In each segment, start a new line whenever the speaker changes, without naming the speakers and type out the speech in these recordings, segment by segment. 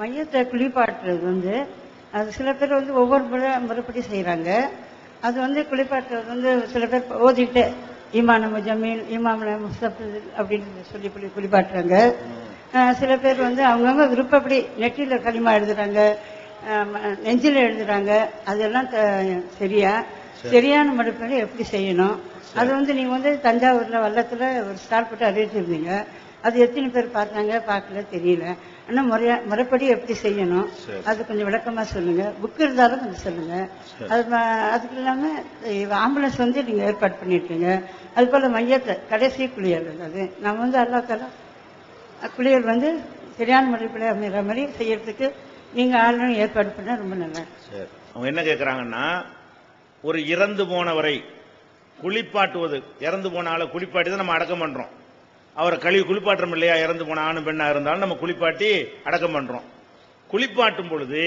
மையத்தை குளிப்பாட்டுறது அது சில பேர் ஒவ்வொரு முறைப்படி செய்கிறாங்க. அது குளிப்பாட்டுறது சில பேர் ஓதிட்டு ஈமான முஜமீல் ஈமாமல முஸ்தபில் அப்படின்னு சொல்லி குளிப்பாட்டுறாங்க. சில பேர் அவங்கவுங்க விருப்பப்படி நெற்றியில் களிமா எழுதுறாங்க, நெஞ்சில் எழுதுறாங்க. அதெல்லாம் சரியான முறைப்படி எப்படி செய்யணும்? அது நீங்க தஞ்சாவூர்ல வல்லத்துல ஒரு ஸ்டால் போட்டு அறிவிச்சிருந்தீங்க. அது எத்தனை பேர் பார்த்தாங்க பார்க்கல தெரியல. ஆனால் முறைப்படி எப்படி செய்யணும் அது கொஞ்சம் விளக்கமா சொல்லுங்க. புக் இருந்தாலும் கொஞ்சம் சொல்லுங்க. அதுக்கு இல்லாம ஆம்புலன்ஸ் நீங்க ஏற்பாடு பண்ணிட்டீங்க. அது போல மையத்தை கடைசி குளியல் அது நம்ம அல்லாத்தால குளியல் சரியான முறைப்படி அமைகிற மாதிரி செய்யறதுக்கு நீங்க ஆளுநர் ஏற்பாடு பண்ண ரொம்ப நல்லா.
அவங்க என்ன கேட்கறாங்கன்னா, ஒரு இறந்து போனவரை குளிப்பாட்டுவது, இறந்து போன ஆளை குளிப்பாட்டி தான் நம்ம அடக்கம் பண்றோம். அவரை குளிப்பாட்டுறோம் இல்லையா? இறந்து போன ஆணு பெண்ணா இருந்தாலும் நம்ம குளிப்பாட்டி அடக்கம் பண்றோம். குளிப்பாட்டும் பொழுது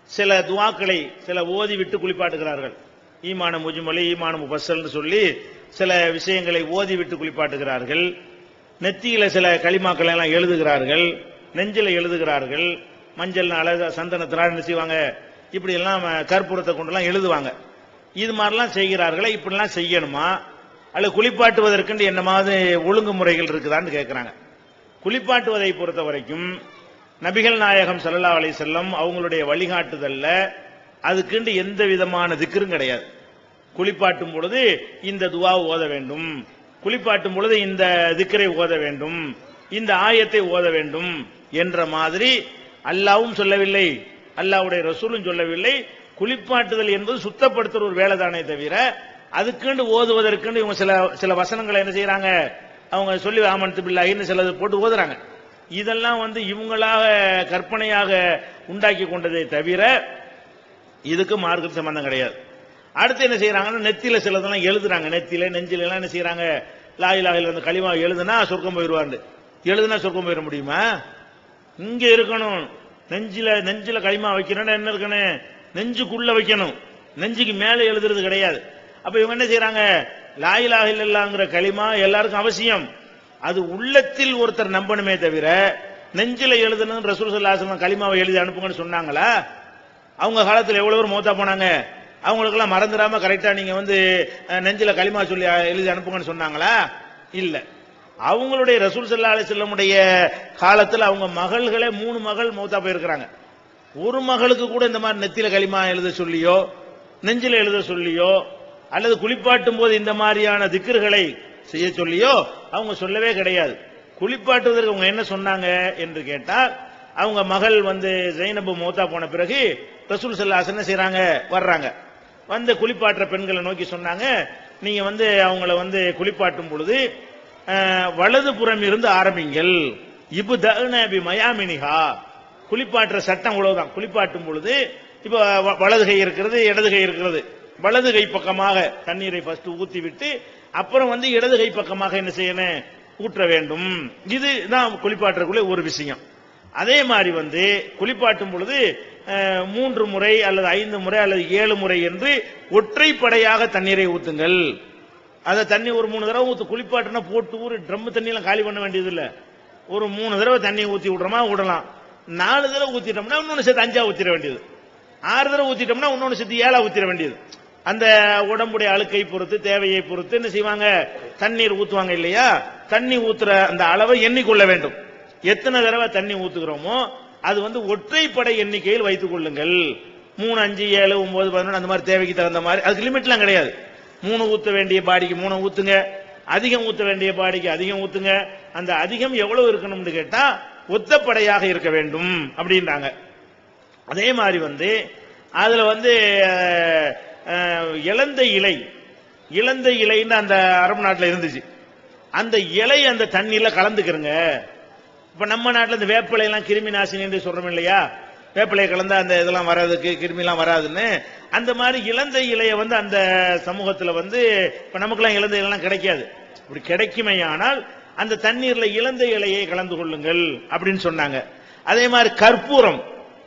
சில துவாக்களை சில ஓதி விட்டு குளிப்பாட்டுகிறார்கள். ஈமான முஜ்மலி ஈமான முஃபஸ்ஸல் சொல்லி சில விஷயங்களை ஓதி விட்டு குளிப்பாட்டுகிறார்கள். நெத்தியில சில களிமாக்களை எல்லாம் எழுதுகிறார்கள், நெஞ்சில எழுதுகிறார்கள், மஞ்சள்னால சந்தனத்தினால என்ன செய்வாங்க, இப்படி எல்லாம் கற்பூரத்தை கொண்டெல்லாம் எழுதுவாங்க. இது மாதிரிலாம் செய்கிறார்களே, இப்படிலாம் செய்யணுமா அல்ல குளிப்பாட்டுவதற்கு என்னமாவது ஒழுங்குமுறைகள் இருக்குதான்னு கேட்கிறாங்க. குளிப்பாட்டுவதை பொறுத்த வரைக்கும் நபிகள் நாயகம் ஸல்லல்லாஹு அலைஹி வஸல்லம் அவங்களுடைய வழிகாட்டுதல்ல அதுக்கு எந்த விதமான திக்ரும் கிடையாது. குளிப்பாட்டும் பொழுது இந்த துவா ஓத வேண்டும், குளிப்பாட்டும் பொழுது இந்த திக்ரை ஓத வேண்டும், இந்த ஆயத்தை ஓத வேண்டும் என்ற மாதிரி அல்லாஹ்வும் சொல்லவில்லை, அல்லாஹ்வுடைய ரசூலும் சொல்லவில்லை. குளிப்பாட்டுதல் என்பது சுத்தப்படுத்துற ஒரு வேலை தானே தவிர அதுக்குண்டு ஓதுவதற்குண்டு இவங்க சில வசனங்களை என்ன செய்யறாங்க, அவங்க சொல்லி ஆமன்து பில்லாஹின்னு சிலது போட்டு ஓதுறாங்க. இதெல்லாம் இவங்களாக கற்பனையாக உண்டாக்கி கொண்டதை தவிர இதுக்கு மார்க்க சம்பந்தம் கிடையாது. அடுத்து என்ன செய்யறாங்கன்னா, நெத்தியில சிலதெல்லாம் எழுதுறாங்க, நெத்தியில நெஞ்சில எல்லாம் என்ன செய்யறாங்க, லா இலாஹ இல்லல்லாஹ் களிமா எழுதுனா சொர்க்கம் போயிருவாரு. எழுதுனா சொர்க்கம் போயிட முடியுமா? இங்க இருக்கணும், நெஞ்சில களிமா வைக்கணும்னா என்ன இருக்கணும், நெஞ்சுக்குள்ள வைக்கணும், நெஞ்சுக்கு மேல எழுதுறது கிடையாது. அப்ப இவங்க என்ன செய்யறாங்க, லா இலாஹ இல்லல்லாஹ்ங்கற களிமா எல்லாருக்கும் அவசியம். அது உள்ளத்தில் ஒருத்தர் நம்பணுமே தவிர நெஞ்சில எழுதணும் ரசூல் ஸல்லல்லாஹு அலைஹி வஸல்லம் களிமாவை எழுதி அனுப்புங்கன்னு சொன்னாங்களா? அவங்க காலத்தில் எவ்வளவு பேர் மௌத்தா போனாங்க, அவங்களுக்கெல்லாம் மறந்துடாம கரெக்டா நீங்க நெஞ்சில களிமா சொல்லி எழுதி அனுப்புங்கன்னு சொன்னாங்களா? இல்ல. அவங்களுடைய ரசூல் ஸல்லல்லாஹு அலைஹி வஸல்லமுடைய காலத்தில் அவங்க மகள்களே 3 மகள் மௌத்தா போயிருக்கிறாங்க. ஒரு மகளுக்கு கூட இந்த மாதிரி நெத்தில களிமா எழுத சொல்லியோ நெஞ்சில எழுத சொல்லியோ அல்லது குளிப்பாட்டும் போது இந்த மாதிரியான திக்ர்களை செய்ய சொல்லியோ அவங்க சொல்லவே கிடையாது. குளிப்பாட்டுவதற்கு அவங்க என்ன சொன்னாங்க என்று கேட்டால், அவங்க மகள் ஜைனப் மௌத்தா போன பிறகு ரசூல் ஸல்லல்லாஹு அலைஹி வஸல்லம் செய்றாங்க, வர்றாங்க, குளிப்பாட்டுற பெண்களை நோக்கி சொன்னாங்க, நீங்க அவங்கள குளிப்பாட்டும் பொழுது வலது புறம் இருந்து ஆரம்பிங்கள், இப்தஅன பி மயாமினிஹா. குளிப்பாட்டுற சட்டம் அவ்வளவுதான். குளிப்பாட்டும் பொழுது இப்ப வலது கை இருக்கிறது, இடது கை இருக்கிறது, வலது கை பக்கமாக தண்ணீரை ஃபர்ஸ்ட் ஊத்தி விட்டு அப்புறம் இடது கை பக்கமாக என்ன செய்யணும், ஊற்ற வேண்டும். இதுதான் குளிப்பாட்டுறக்குள்ள ஒரு விஷயம். அதே மாதிரி குளிப்பாட்டும் பொழுது 3 முறை அல்லது 5 முறை அல்லது 7 முறை என்று ஒற்றைப்படையாக தண்ணீரை ஊத்துங்கள். அதை தண்ணி ஒரு 3 தடவை ஊத்து. குளிப்பாட்டுனா போட்டு ஒரு ட்ரம் தண்ணி எல்லாம் காலி பண்ண வேண்டியது இல்ல. ஒரு 3 தடவை தண்ணி ஊத்தி விடுறோமா விடலாம். 4 தடவை ஊத்திட்டோம்னா இன்னொன்னு சேர்த்து 5 ஊத்திட வேண்டியது. 6 தடவை ஊத்திட்டோம்னா இன்னொன்னு சேர்த்து 7 ஊத்திட வேண்டியது. அந்த உடம்புடைய அழுக்கை பொறுத்து தேவையை பொறுத்து என்ன செய்வாங்க, தண்ணீர் ஊத்துவாங்க இல்லையா? தண்ணி ஊத்துற அந்த அளவை எண்ணிக்கொள்ள வேண்டும். எத்தனை தடவை தண்ணி ஊத்துகிறோமோ அது ஒற்றைப்படை எண்ணிக்கையில் வைத்துக் கொள்ளுங்கள். 3, 5, 7, 9, 11 அந்த மாதிரி தேவைக்கு தகுந்த மாதிரி. அதுக்கு லிமிட்லாம் கிடையாது. 3 ஊத்த வேண்டிய பாடிக்கு 3 ஊத்துங்க, அதிகம் ஊத்த வேண்டிய பாடிக்கு அதிகம் ஊத்துங்க. அந்த அதிகம் எவ்வளவு இருக்கணும்னு கேட்டா ஒத்தப்படையாக இருக்க வேண்டும் அப்படின்றாங்க. அதே மாதிரி அதுல இளந்த இலைன்னு அந்த அரபு நாட்டில் இருந்துச்சு. அந்த இலை அந்த தண்ணியில கலந்துக்கிறங்க. இப்ப நம்ம நாட்டில் இந்த வேப்பிலை எல்லாம் கிருமி நாசினி என்று சொல்றோம் இல்லையா? வேப்பிலை கலந்தா அந்த இதெல்லாம் வராதுக்கு, கிருமி எல்லாம் வராதுன்னு. அந்த மாதிரி இளந்த இலைய அந்த சமூகத்தில் இப்ப நமக்கெல்லாம் இளந்த இலைலாம் கிடைக்காது. இப்படி கிடைக்குமையானால் அந்த தண்ணீர்ல இளந்த இலையை கலந்து கொள்ளுங்கள் அப்படின்னு சொன்னாங்க. அதே மாதிரி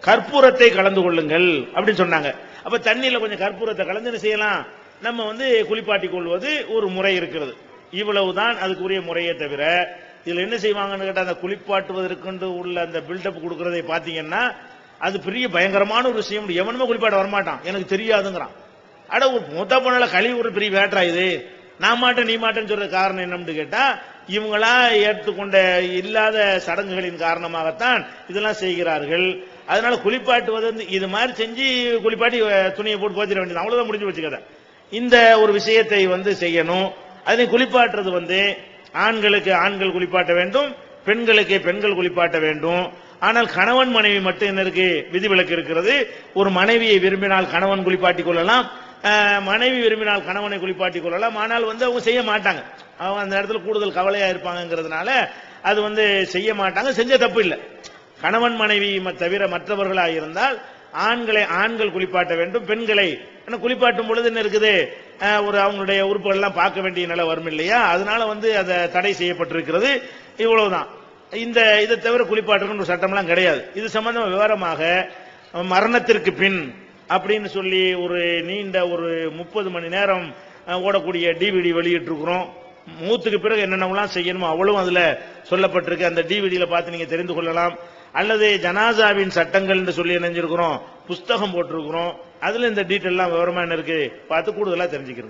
கற்பூரத்தை கலந்து கொள்ளுங்கள் அப்படின்னு சொன்னாங்க. அப்ப தண்ணீர்ல கொஞ்சம் கற்பூரத்தை கலந்து என்ன செய்யலாம், நம்ம குளிப்பாட்டி கொள்வது ஒரு முறை இருக்கிறது. இவ்வளவுதான் அதுக்குரிய முறையே தவிர இதுல என்ன செய்வாங்கன்னு கேட்டா, அந்த குளிப்பாட்டுவதற்கு உள்ள அந்த பில்டப் கொடுக்கறதை பாத்தீங்கன்னா அது பெரிய பயங்கரமான ஒரு விஷயம். எவனுமே குளிப்பாட்ட வரமாட்டான், எனக்கு தெரியாதுங்கிறான். அட ஒரு மொத்த பண்ணல கழிவு ஒரு பெரிய வேட்டா இது, நான் மாட்டேன் நீ மாட்டேன்னு சொல்ற காரணம் என்னன்னு கேட்டா, இவங்களா ஏற்றுக்கொண்ட இல்லாத சடங்குகளின் காரணமாகத்தான் இதெல்லாம் செய்கிறார்கள். அதனால குளிப்பாட்டுவது இது மாதிரி செஞ்சு குளிப்பாட்டி துணியை போட்டு போத்திட வேண்டியது, அவ்வளவுதான் முடிஞ்சு வச்சுக்கத. இந்த ஒரு விஷயத்தை செய்யணும். அதனை குளிப்பாட்டுறது ஆண்களுக்கு ஆண்கள் குளிப்பாட்ட வேண்டும், பெண்களுக்கு பெண்கள் குளிப்பாட்ட வேண்டும். ஆனால் கணவன் மனைவி மட்டும் என்ன இருக்கு, விதிவிலக்கு இருக்கிறது. ஒரு மனைவியை விரும்பினால் கணவன் குளிப்பாட்டிக் கொள்ளலாம், மனைவி விரும்பினால் கணவனை குளிப்பாட்டிக் கொள்ளலாம். ஆனால் அவங்க செய்ய மாட்டாங்க, அவங்க அந்த இடத்துல கூடுதல் கவலையா இருப்பாங்கிறதுனால அது செய்ய மாட்டாங்க. செஞ்ச தப்பு இல்லை. கணவன் மனைவி தவிர மற்றவர்களாக இருந்தால் ஆண்கள் குளிப்பாட்ட வேண்டும், பெண்களை குளிப்பாட்டும் பொழுது என்ன இருக்குது, ஒரு அவங்களுடைய உறுப்புகள் எல்லாம் பார்க்க வேண்டிய நிலை வரும் இல்லையா, அதனால அதை தடை செய்யப்பட்டிருக்கிறது. இவ்வளவுதான். இதை தவிர குளிப்பாட்டுக்கு ஒரு சட்டம்லாம் கிடையாது. இது சம்பந்தமா விவரமாக மரணத்திற்கு பின் அப்படின்னு சொல்லி ஒரு நீண்ட ஒரு 30 மணி நேரம் ஓடக்கூடிய டிவிடி வெளியிட்டு இருக்கிறோம். மூத்துக்கு பிறகு என்னென்னலாம் செய்யணுமோ அவ்வளவும் அதுல சொல்லப்பட்டிருக்கு. அந்த டிவிடியில பார்த்து நீங்க தெரிந்து கொள்ளலாம். அல்லது ஜனாசாவின் சட்டங்கள் என்று சொல்லி நினைஞ்சிருக்கிறோம், புஸ்தகம் போட்டிருக்கிறோம். அதுல இந்த டீட்டெயில் எல்லாம் விவரமா என்ன இருக்கு பார்த்து கூடுதலா தெரிஞ்சுக்கிறோம்.